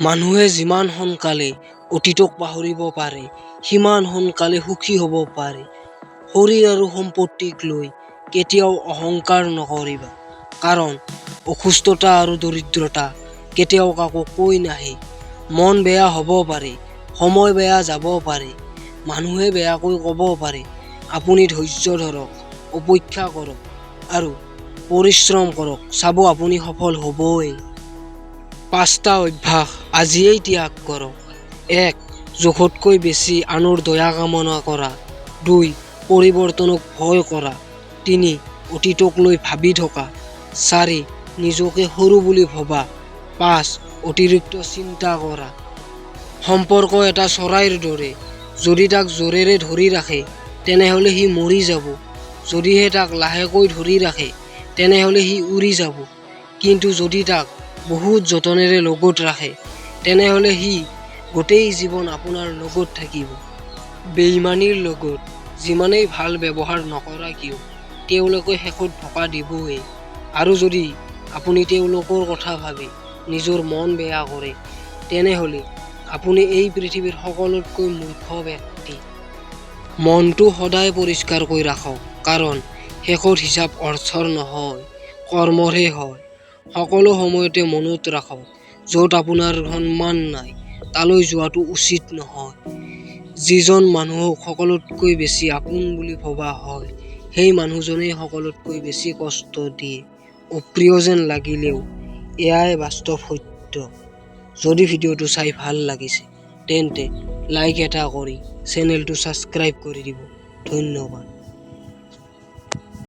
মানুহে যিমান সোনকালে অতীতক পাহৰিব পাৰে, সিমান সোনকালে সুখী হ'ব পাৰে। শৰীৰ আৰু সম্পত্তিক লৈ কেতিয়াও অহংকাৰ নকৰিবা, কাৰণ অসুস্থতা আৰু দৰিদ্ৰতা কেতিয়াও কাকো কৈ নাহে। মন বেয়া হ'ব পাৰে, সময় বেয়া যাব পাৰে, মানুহে বেয়াকৈ ক'ব পাৰে। আপুনি ধৈৰ্য ধৰক, অপেক্ষা কৰক আৰু পৰিশ্ৰম কৰক, চাব আপুনি সফল হ'বই। 5টা অভ্যাস আজিয়েই ত্যাগ কৰক। 1. জোখতকৈ বেছি আনৰ দয়া কামনা কৰা। 2. পৰিৱৰ্তনক ভয় কৰা। 3. অতীতক লৈ ভাবি থকা। 4. নিজকে সৰু বুলি ভবা। 5. অতিৰিক্ত চিন্তা কৰা। সম্পৰ্ক এটা চৰাইৰ দৰে, যদি তাক জোৰেৰে ধৰি ৰাখে তেনেহ'লে সি মৰি যাব। যদিহে তাক লাহেকৈ ধৰি ৰাখে তেনেহ'লে সি উৰি যাব। কিন্তু যদি তাক বহুত যতনেৰে লগত ৰাখে তেনেহ'লে সি গোটেই জীৱন আপোনাৰ লগত থাকিব। বেইমানীৰ লগত যিমানেই ভাল ব্যৱহাৰ নকৰা কিয়, তেওঁলোকে শেষত ধোকা দিবই। আৰু যদি আপুনি তেওঁলোকৰ কথা ভাবি নিজৰ মন বেয়া কৰে, তেনেহ'লে আপুনি এই পৃথিৱীৰ সকলোতকৈ মূৰ্খ ব্যক্তি। মনটো সদায় পৰিষ্কাৰকৈ ৰাখক, কাৰণ শেষত হিচাপ অৰ্থৰ নহয়, কৰ্মৰহে হয়। সকলো সময়তে মনত ৰাখক, য'ত আপোনাৰ সন্মান নাই তালৈ যোৱাটো উচিত নহয়। যিজন মানুহক সকলোতকৈ বেছি আপোন বুলি ভবা হয়, সেই মানুহজনেই সকলোতকৈ বেছি কষ্ট দিয়ে। অপ্ৰিয় যেন লাগিলেও এয়াই বাস্তৱ সত্য। যদি ভিডিঅ'টো চাই ভাল লাগিছে তেন্তে লাইক এটা কৰি চেনেলটো ছাবস্ক্ৰাইব কৰি দিব। ধন্যবাদ।